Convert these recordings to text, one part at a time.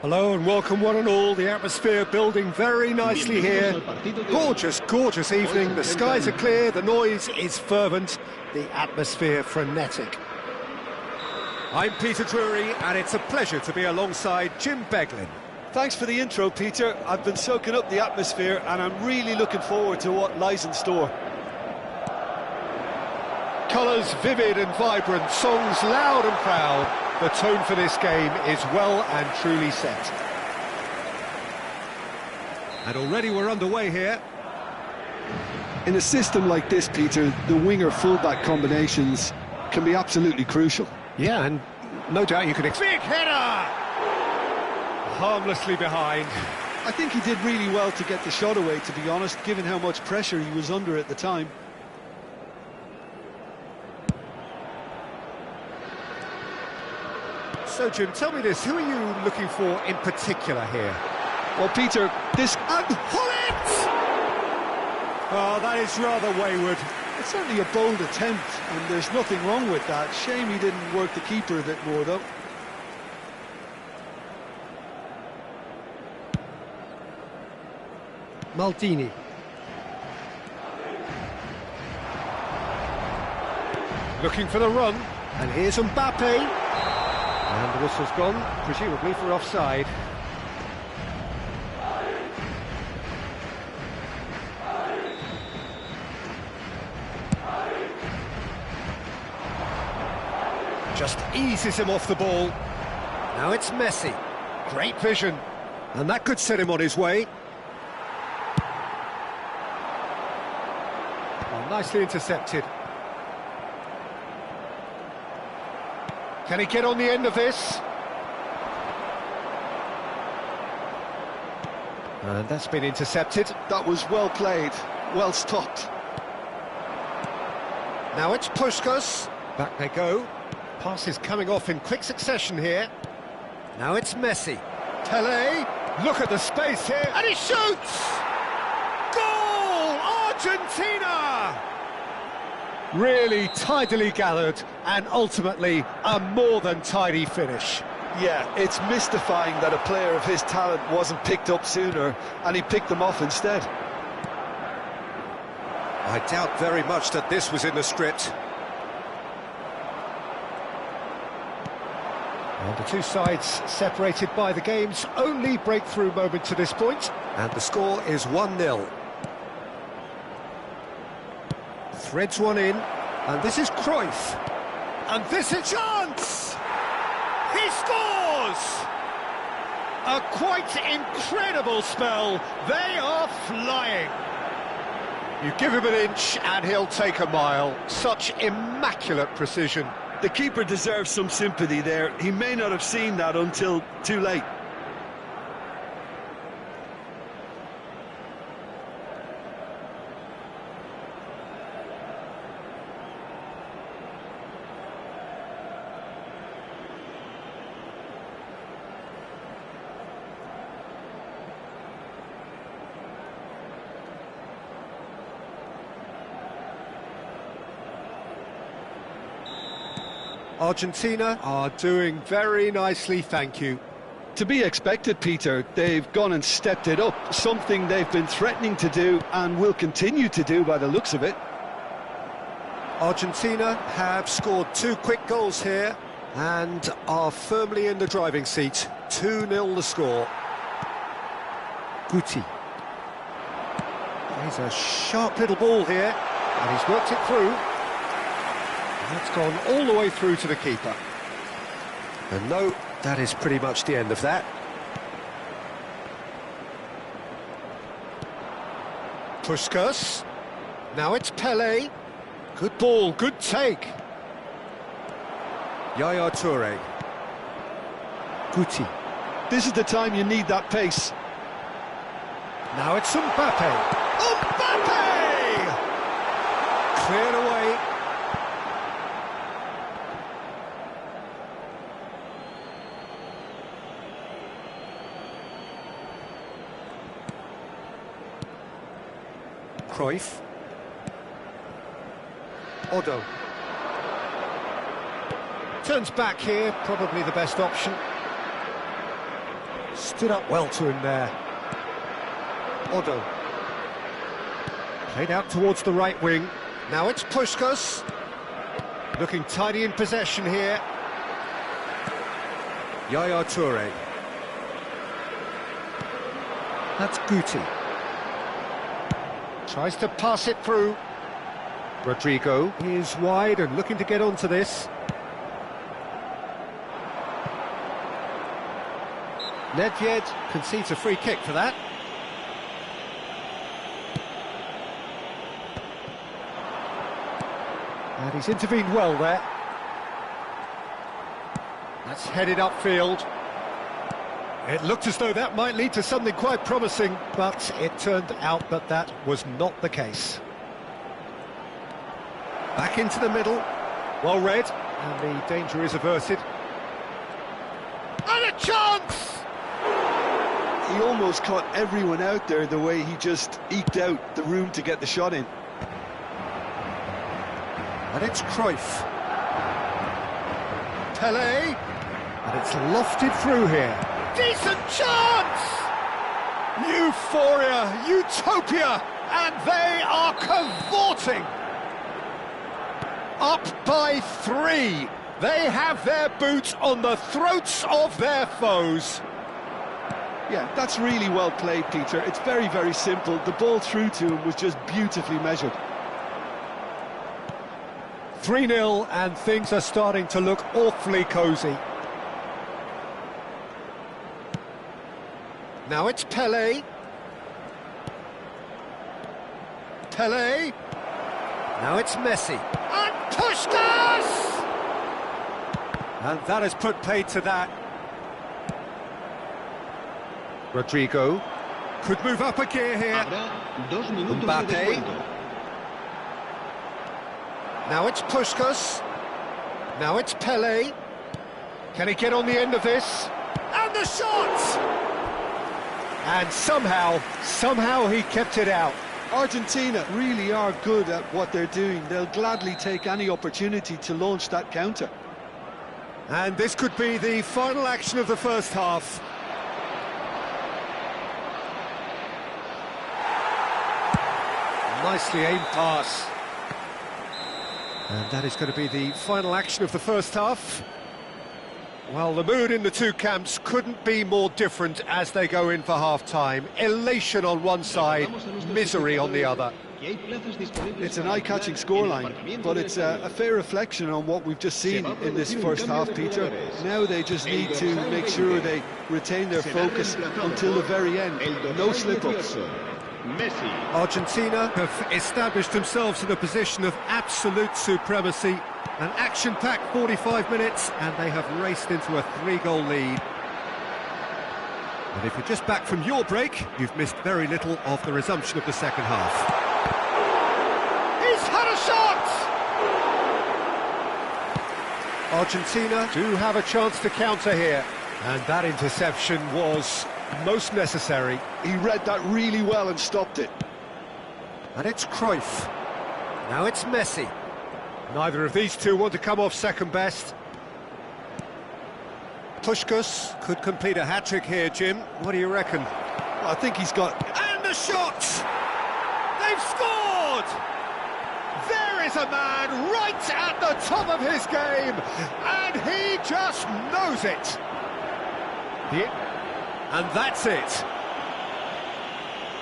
Hello and welcome one and all. The atmosphere building very nicely here. Gorgeous, gorgeous evening. The skies are clear, the noise is fervent, the atmosphere frenetic. I'm Peter Drury and it's a pleasure to be alongside Jim Beglin. Thanks for the intro, Peter. I've been soaking up the atmosphere and I'm really looking forward to what lies in store. Colours vivid and vibrant, songs loud and proud. The tone for this game is well and truly set. And already we're underway here. In a system like this, Peter, the winger-fullback combinations can be absolutely crucial. Yeah, and no doubt you could expect... Big header! Harmlessly behind. I think he did really well to get the shot away, to be honest, given how much pressure he was under at the time. So, Jim, tell me this, who are you looking for in particular here? Well, Peter, this... And Hullet! Oh, that is rather wayward. It's certainly a bold attempt, and there's nothing wrong with that. Shame he didn't work the keeper a bit more, though. Maldini. Looking for the run, and here's Mbappe. And the whistle's gone, presumably for offside. Just eases him off the ball. Now it's Messi. Great vision. And that could set him on his way. Oh, nicely intercepted. Can he get on the end of this? And that's been intercepted. That was well played, well stopped. Now it's Puskas. Back they go. Passes coming off in quick succession here. Now it's Messi. Tele. Look at the space here. And he shoots! Goal! Argentina! Really tidily gathered and ultimately a more than tidy finish. Yeah, it's mystifying that a player of his talent wasn't picked up sooner and he picked them off instead. I doubt very much that this was in the script. And the two sides separated by the game's only breakthrough moment to this point. And the score is 1-0. Threads one in, and this is Cruyff. And this is chance! He scores! A quite incredible spell. They are flying. You give him an inch and he'll take a mile. Such immaculate precision. The keeper deserves some sympathy there. He may not have seen that until too late. Argentina are doing very nicely, thank you. To be expected, Peter. They've gone and stepped it up, something they've been threatening to do and will continue to do by the looks of it. Argentina have scored 2 quick goals here and are firmly in the driving seat. 2-0 the score. Guti. He's a sharp little ball here, and he's worked it through. That's gone all the way through to the keeper. And no, that is pretty much the end of that. Puskas. Now it's Pele. Good ball, good take. Yaya Toure. Guti. This is the time you need that pace. Now it's Mbappe. Mbappe! Cleared away. Cruyff. Odo. Turns back here, probably the best option. Stood up well to him there. Odo. Played out towards the right wing. Now it's Puskas. Looking tidy in possession here. Yaya Toure. That's Guti. Tries to pass it through. Rodrigo is wide and looking to get onto this. Nedved concedes a free kick for that. And he's intervened well there. That's headed upfield. It looked as though that might lead to something quite promising, but it turned out that that was not the case. Back into the middle. Well read, and the danger is averted. And a chance! He almost caught everyone out there the way he just eked out the room to get the shot in. And it's Cruyff. Pelé. And it's lofted through here. Decent chance! Euphoria, utopia, and they are cavorting. Up by 3. They have their boots on the throats of their foes. Yeah, that's really well played, Peter. It's very, very simple. The ball through to him was just beautifully measured. 3-0, and things are starting to look awfully cosy. Now it's Pelé. Pelé. Now it's Messi. And Puskas! And that has put paid to that. Rodrigo could move up a gear here. Mbappe. Now it's Puskas. Now it's Pelé. Can he get on the end of this? And the shot! And somehow he kept it out. Argentina really are good at what they're doing. They'll gladly take any opportunity to launch that counter. And this could be the final action of the first half. Nicely aimed pass. And that is going to be the final action of the first half. Well, the mood in the two camps couldn't be more different as they go in for half-time. Elation on one side, misery on the other. It's an eye-catching scoreline, but it's a fair reflection on what we've just seen in this first half, Peter. Now they just need to make sure they retain their focus until the very end. No slip-ups. Argentina have established themselves in a position of absolute supremacy. An action-packed 45 minutes, and they have raced into a 3-goal lead. And if you're just back from your break, you've missed very little of the resumption of the second half. He's had a shot! Argentina do have a chance to counter here, and that interception was most necessary. He read that really well and stopped it. And it's Cruyff. Now it's Messi. Neither of these two want to come off second best. Puskas could complete a hat-trick here, Jim. What do you reckon? I think he's got... And the shot! They've scored! There is a man right at the top of his game, and he just knows it. And that's it.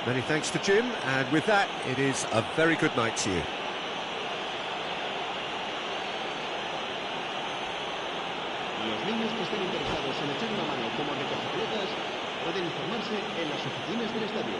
Many thanks to Jim, and with that, it is a very good night to you. Los niños que estén interesados en echar una mano como recogepelotas pueden informarse en las oficinas del estadio.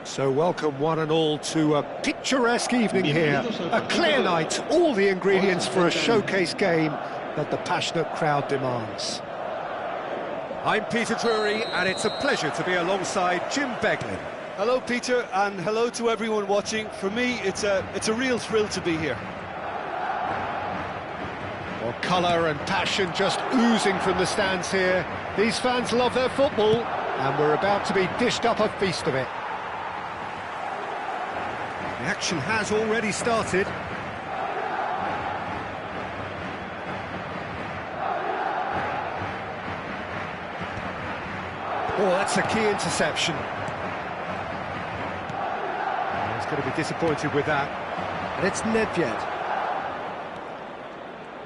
So welcome one and all to a picturesque evening here. A clear night, all the ingredients for a showcase game that the passionate crowd demands. I'm Peter Drury, and it's a pleasure to be alongside Jim Beglin. Hello, Peter, and hello to everyone watching. For me, it's a real thrill to be here. Well, colour and passion just oozing from the stands here. These fans love their football, and we're about to be dished up a feast of it. The action has already started. Oh, that's a key interception. He's going to be disappointed with that. And it's Nedved.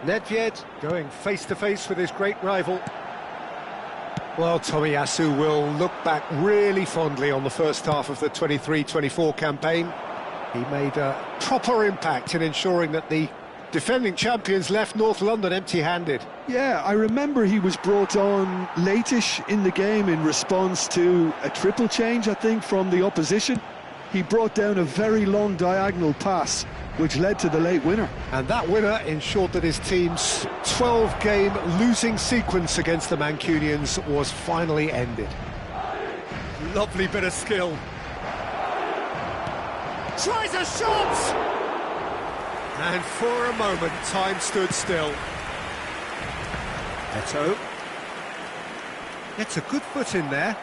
Nedved going face-to-face with his great rival. Well, Tomiyasu will look back really fondly on the first half of the 23-24 campaign. He made a proper impact in ensuring that the defending champions left North London empty-handed. Yeah, I remember he was brought on late-ish in the game in response to a triple change, I think, from the opposition. He brought down a very long diagonal pass, which led to the late winner. And that winner ensured that his team's 12-game losing sequence against the Mancunians was finally ended. Lovely bit of skill. Tries a shot! And for a moment, time stood still. Eto gets a good foot in there.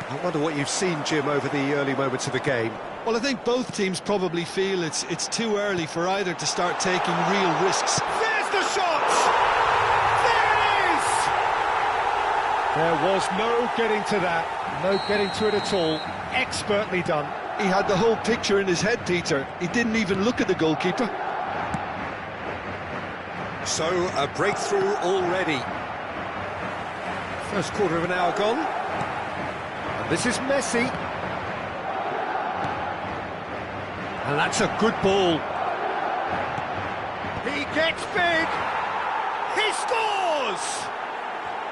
I wonder what you've seen, Jim, over the early moments of the game. Well, I think both teams probably feel it's too early for either to start taking real risks. There's the shot! There it is! There was no getting to that, no getting to it at all. Expertly done. He had the whole picture in his head, Peter. He didn't even look at the goalkeeper. So, a breakthrough already. First quarter of an hour gone. And this is Messi. And that's a good ball. He gets big. He scores!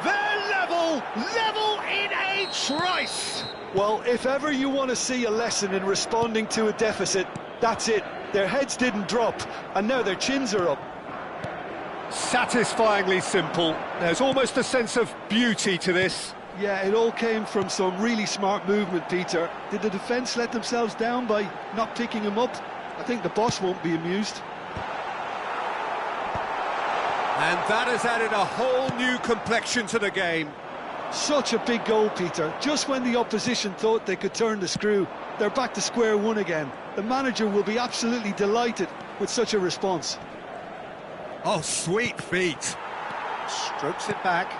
They're level in a trice. Well, if ever you want to see a lesson in responding to a deficit, that's it. Their heads didn't drop, and now their chins are up. Satisfyingly simple. There's almost a sense of beauty to this. Yeah, it all came from some really smart movement, Peter. Did the defence let themselves down by not picking him up? I think the boss won't be amused. And that has added a whole new complexion to the game. Such a big goal, Peter. Just when the opposition thought they could turn the screw, they're back to square one again. The manager will be absolutely delighted with such a response. Oh, sweet feet. Strokes it back.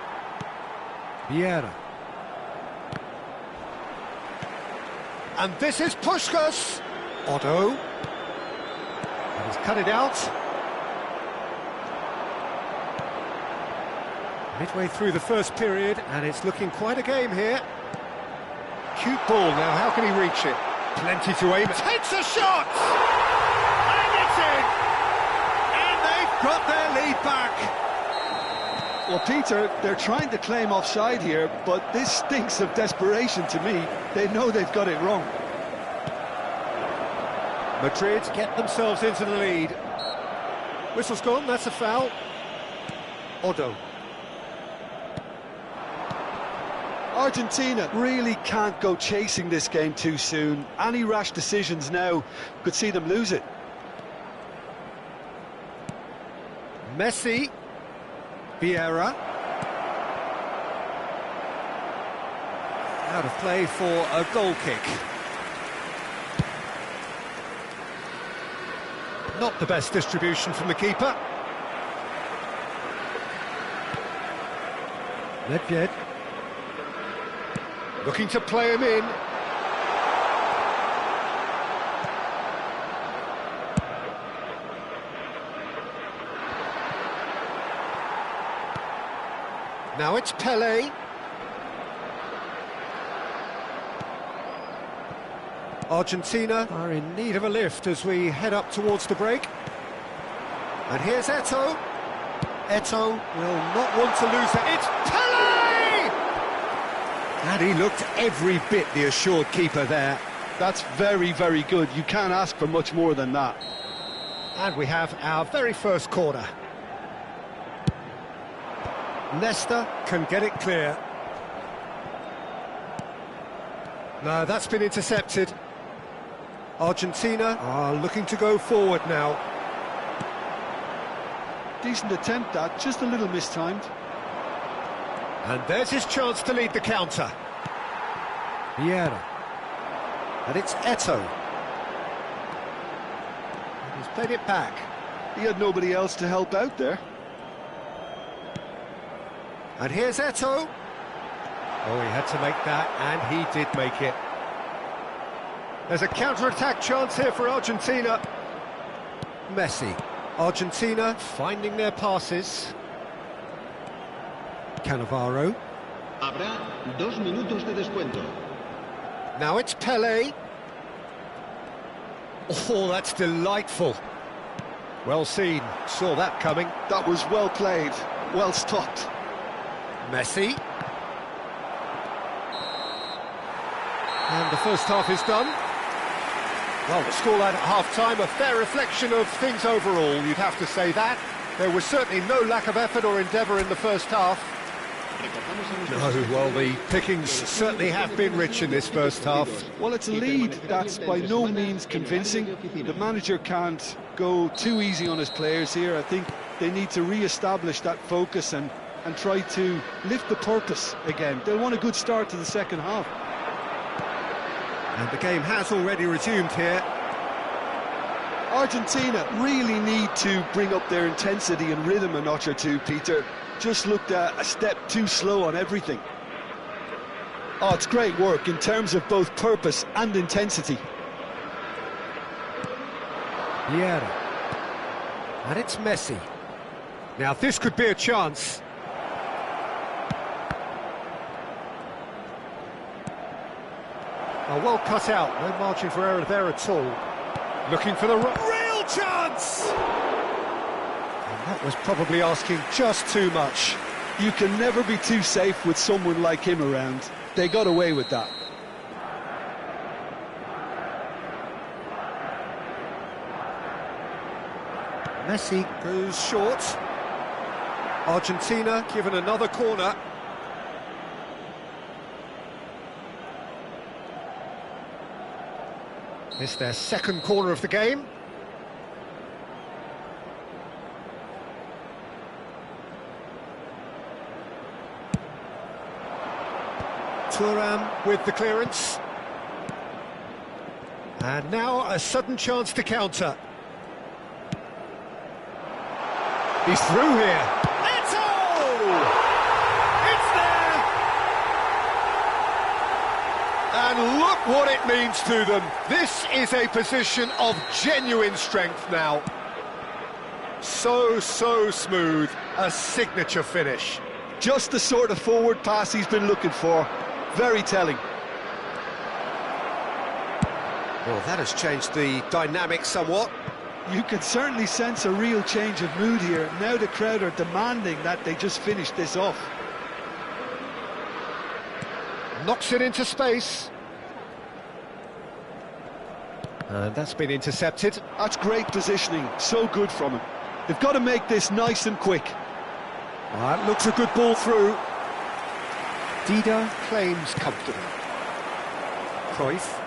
Vieira. And this is Puskás. Otto. And he's cut it out. Midway through the first period, and it's looking quite a game here. Cute ball now, how can he reach it? Plenty to aim at. Takes a shot! And it's in! And they've got their lead back. Well, Peter, they're trying to claim offside here, but this stinks of desperation to me. They know they've got it wrong. Madrid get themselves into the lead. Whistle's gone, that's a foul. Otto. Argentina really can't go chasing this game too soon. Any rash decisions now could see them lose it. Messi. Vieira. Out of play for a goal kick. Not the best distribution from the keeper. Nedved. Looking to play him in. Now it's Pelé. Argentina are in need of a lift as we head up towards the break. And here's Eto. Eto will not want to lose it. It's Pelé! And he looked every bit the assured keeper there. That's very, very good. You can't ask for much more than that. And we have our very first corner. Nesta can get it clear. No, that's been intercepted. Argentina are looking to go forward now. Decent attempt at, just a little mistimed. And there's his chance to lead the counter. Vieira. And it's Eto'o. And he's played it back. He had nobody else to help out there. And here's Eto'o. Oh, he had to make that, and he did make it. There's a counter-attack chance here for Argentina. Messi. Argentina finding their passes. Cannavaro. Habrá 2 minutos de descuento. Now it's Pelé. Oh, that's delightful. Well seen, saw that coming. That was well played, well stopped. Messi. And the first half is done. Well, the scoreline at half-time, a fair reflection of things overall, you'd have to say that. There was certainly no lack of effort or endeavour in the first half. No, well, the pickings certainly have been rich in this first half. Well, it's a lead that's by no means convincing. The manager can't go too easy on his players here. I think they need to re-establish that focus and try to lift the purpose again. They'll want a good start to the second half. And the game has already resumed here. Argentina really need to bring up their intensity and rhythm a notch or two, Peter. Just looked a step too slow on everything. Oh, it's great work in terms of both purpose and intensity. Vieira. And it's Messi. Now this could be a chance. Oh, well cut out, no margin for error there at all. Looking for the real chance! And that was probably asking just too much. You can never be too safe with someone like him around. They got away with that. Messi goes short. Argentina given another corner. It's their second corner of the game. Thuram with the clearance. And now a sudden chance to counter. He's through here. Eto'o! It's there! And look what it means to them. This is a position of genuine strength now. So smooth. A signature finish. Just the sort of forward pass he's been looking for. Very telling. Well, that has changed the dynamic somewhat. You can certainly sense a real change of mood here. Now the crowd are demanding that they just finish this off. Knocks it into space. And that's been intercepted. That's great positioning, so good from him. They've got to make this nice and quick. That looks a good ball through. Dida claims comfortably. Cruyff.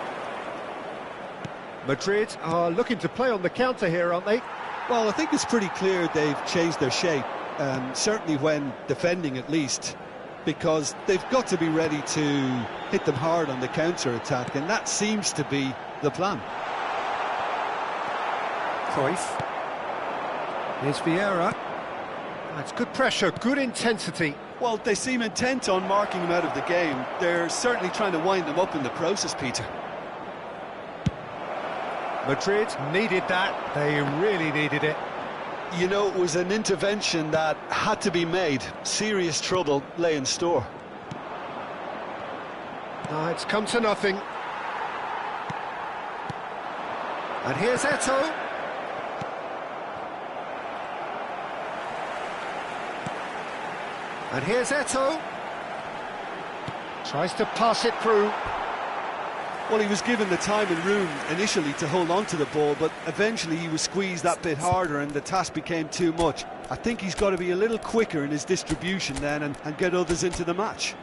Madrid are looking to play on the counter here, aren't they? Well, I think it's pretty clear they've changed their shape, certainly when defending at least, because they've got to be ready to hit them hard on the counter-attack, and that seems to be the plan. Cruyff. Here's Vieira. That's good pressure, good intensity. Well, they seem intent on marking him out of the game. They're certainly trying to wind them up in the process, Peter. Madrid needed that, they really needed it. You know, it was an intervention that had to be made. Serious trouble lay in store. No, it's come to nothing. And here's Eto'o. And here's Eto'o. Tries to pass it through. Well, he was given the time and room initially to hold on to the ball, but eventually he was squeezed that bit harder and the task became too much. I think he's got to be a little quicker in his distribution then and get others into the match.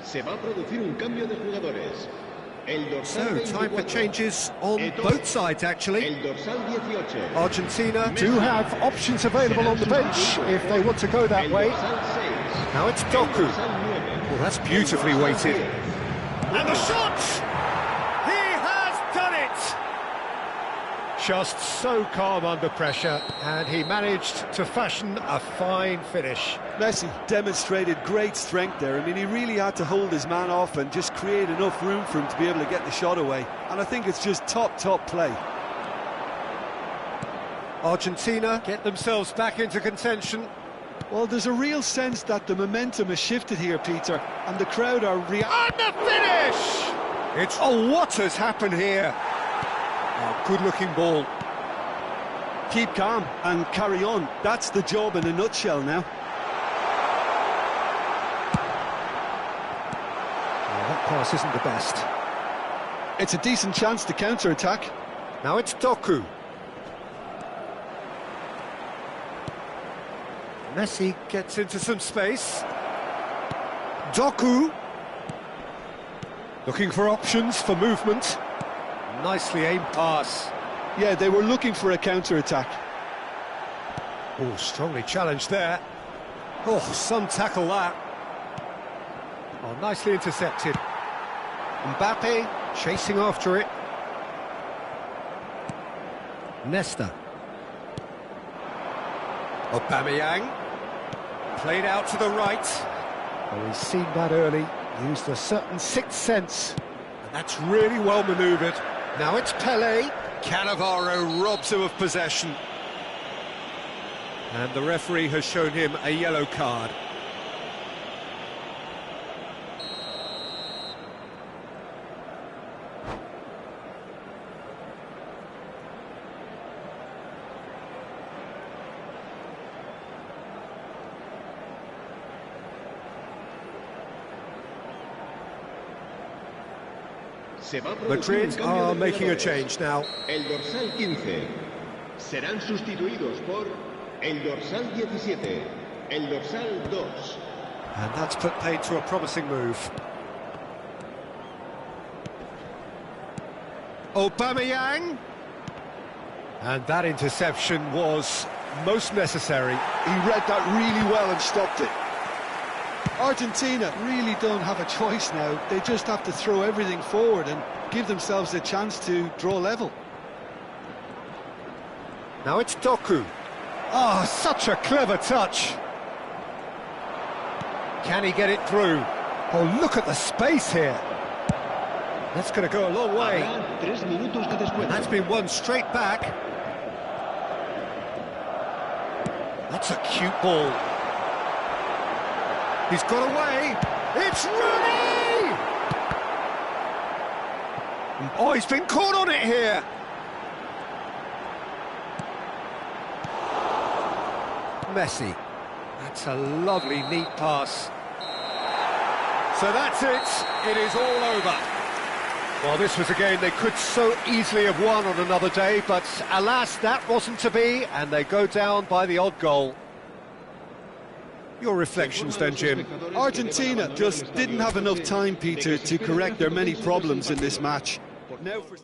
Se va a producir un cambio de jugadores. So, time for changes on both sides, actually. El dorsal 18. Argentina do have options available on the bench if they want to go that way. Now it's Doku. Well, that's beautifully weighted. And the shot! He has done it! Just so calm under pressure, and he managed to fashion a fine finish. Messi demonstrated great strength there. I mean, he really had to hold his man off and just create enough room for him to be able to get the shot away. And I think it's just top play. Argentina get themselves back into contention. Well, there's a real sense that the momentum has shifted here, Peter, and the crowd are And the finish! It's... Oh, what has happened here? Oh, good-looking ball. Keep calm and carry on. That's the job in a nutshell now. That pass isn't the best. It's a decent chance to counter-attack. Now it's Doku. Messi gets into some space. Doku. Looking for options for movement. Nicely aimed pass. Yeah, they were looking for a counter-attack. Oh, strongly challenged there. Oh, some tackle that. Oh, nicely intercepted. Mbappe chasing after it. Nesta. Aubameyang. Played out to the right. Well, he's seen that early. Used a certain sixth sense. And that's really well manoeuvred. Now it's Pelé. Cannavaro robs him of possession. And the referee has shown him a yellow card. Madrid are making a change now. El dorsal 15 serán sustituidos por el dorsal 17, el dorsal 2. And that's put paid to a promising move. Aubameyang. And that interception was most necessary. He read that really well and stopped it. Argentina really don't have a choice now. They just have to throw everything forward and give themselves a chance to draw level. Now it's Doku. Oh, such a clever touch. Can he get it through? Oh, look at the space here. That's going to go a long way. And that's been won straight back. That's a cute ball. He's got away. It's Rooney! Oh, he's been caught on it here. Messi. That's a lovely, neat pass. So that's it. It is all over. Well, this was a game they could so easily have won on another day, but alas, that wasn't to be, and they go down by the odd goal. Your reflections then, Jim? Argentina just didn't have enough time, Peter, to correct their many problems in this match. Now for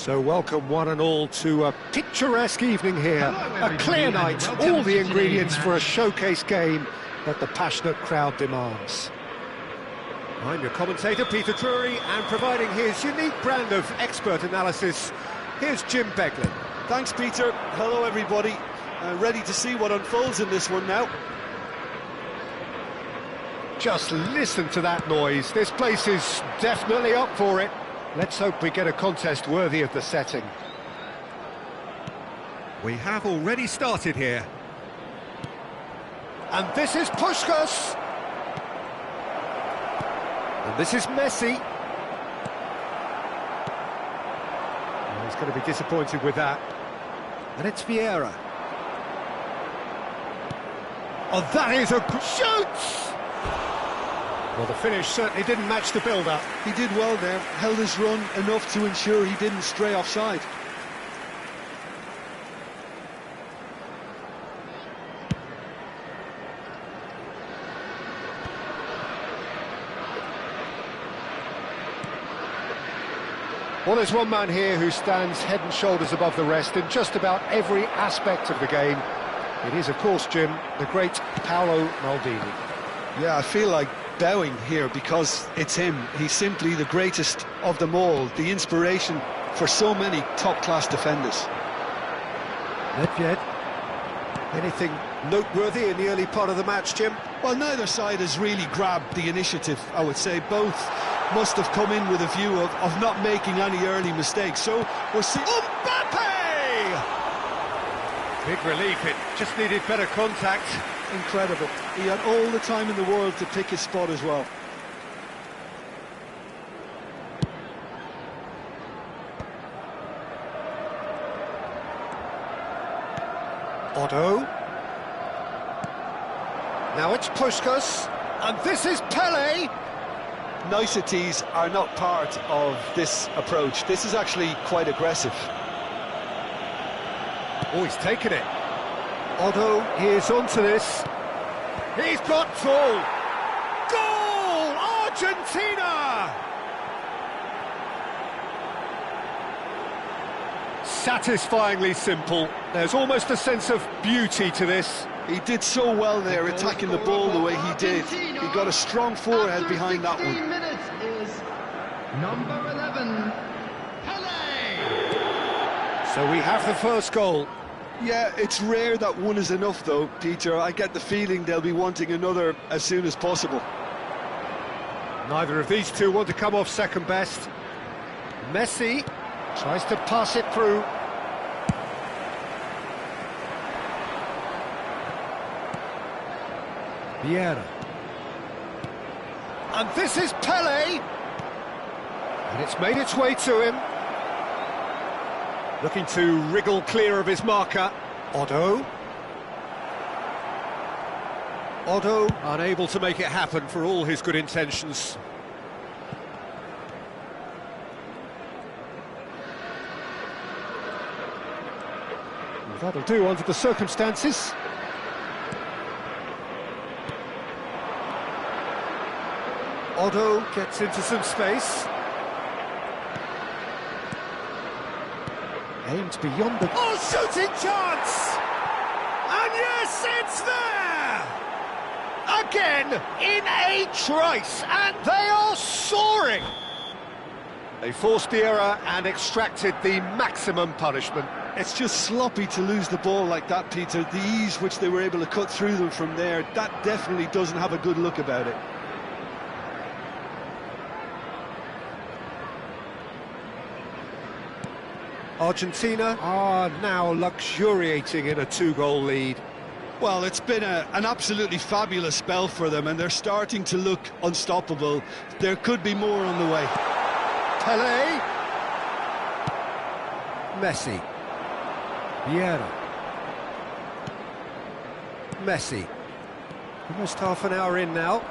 So welcome one and all to a picturesque evening here, a clear night, all the ingredients for a showcase game that the passionate crowd demands. I'm your commentator, Peter Drury, and providing his unique brand of expert analysis, here's Jim Beglin. Thanks, Peter. Hello, everybody. Ready to see what unfolds in this one now. Just listen to that noise. This place is definitely up for it. Let's hope we get a contest worthy of the setting. We have already started here. And this is Puskas. And this is Messi. Oh, he's going to be disappointed with that. And it's Vieira. Oh, that is a good shoot! Well, the finish certainly didn't match the build-up. He did well there, held his run enough to ensure he didn't stray offside. Well, there's one man here who stands head and shoulders above the rest in just about every aspect of the game. It is, of course, Jim, the great Paolo Maldini. Yeah, I feel like bowing here because it's him. He's simply the greatest of them all, the inspiration for so many top-class defenders. Not yet. Anything noteworthy in the early part of the match, Jim? Well, neither side has really grabbed the initiative, I would say. Both must have come in with a view of not making any early mistakes. So we're seeing... Mbappe! Big relief, it just needed better contact. Incredible. He had all the time in the world to pick his spot as well. Otto. Now it's Puskas, and this is Pele. Niceties are not part of this approach. This is actually quite aggressive. Oh, he's taken it. Otto is onto this. He's got full. Goal! Argentina! Satisfyingly simple. There's almost a sense of beauty to this. He did so well there, attacking the ball the way he did. He got a strong forehead behind that one. Minutes is number 11, Pele. So we have the first goal. Yeah, it's rare that one is enough though, Peter. I get the feeling they'll be wanting another as soon as possible. Neither of these two want to come off second best. Messi tries to pass it through. Vieira. And this is Pele. And it's made its way to him. Looking to wriggle clear of his marker. Otto. Otto unable to make it happen for all his good intentions. Well, that'll do under the circumstances. Otto gets into some space. Aims beyond the... Oh, shooting chance! And yes, it's there! Again, in a trice, and they are soaring! They forced the error and extracted the maximum punishment. It's just sloppy to lose the ball like that, Peter. The ease which they were able to cut through them from there, that definitely doesn't have a good look about it. Argentina are now luxuriating in a 2-goal lead. Well, it's been an absolutely fabulous spell for them, and they're starting to look unstoppable. There could be more on the way. Pelé. Messi. Vieira. Messi. Almost half an hour in now.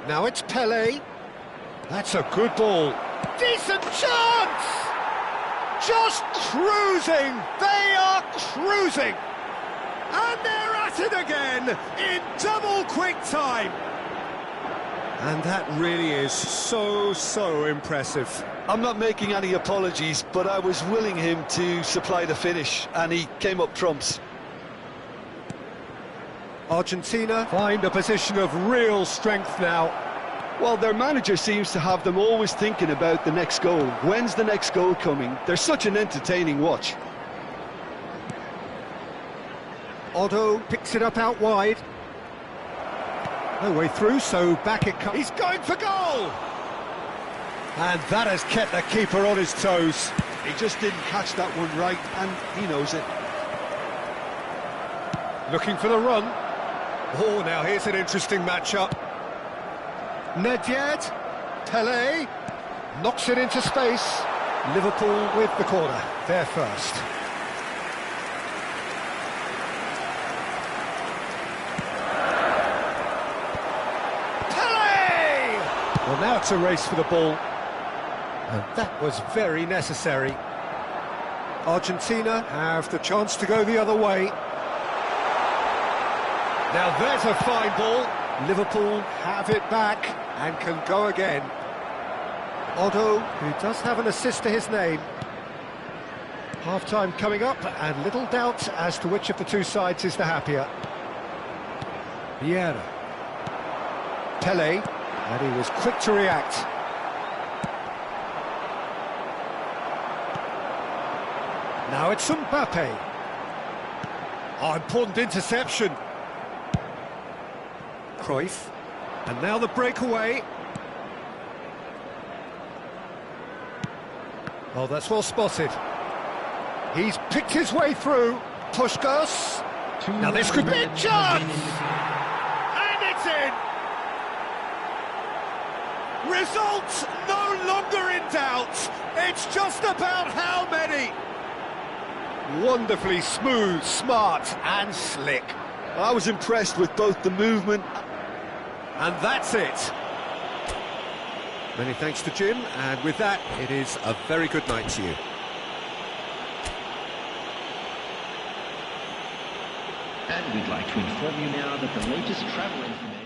Now it's Pelé. That's a good ball. Decent chance! Just cruising! They are cruising! And they're at it again in double quick time. And that really is so impressive. I'm not making any apologies, but I was willing him to supply the finish, and he came up trumps. Argentina find a position of real strength now. Well, their manager seems to have them always thinking about the next goal. When's the next goal coming? They're such an entertaining watch. Otto picks it up out wide. No way through, so back it comes. He's going for goal! And that has kept the keeper on his toes. He just didn't catch that one right, and he knows it. Looking for the run. Oh, now here's an interesting matchup. Nedved, Pelé, knocks it into space. Liverpool with the corner, they're first. Pelé! Well, now it's a race for the ball. And that was very necessary. Argentina have the chance to go the other way. Now there's a fine ball. Liverpool have it back and can go again. Otto, who does have an assist to his name. Half-time coming up, and little doubt as to which of the two sides is the happier. Vieira. Pelé, and he was quick to react. Now it's Mbappe. Oh, important interception. Cruyff, and now the breakaway. Oh, that's well spotted. He's picked his way through. Puskas. Now this could be a chance! And it's in! Results no longer in doubt. It's just about how many. Wonderfully smooth, smart and slick. I was impressed with both the movement. And that's it. Many thanks to Jim, and with that, it is a very good night to you. And we'd like to inform you now that the latest travel information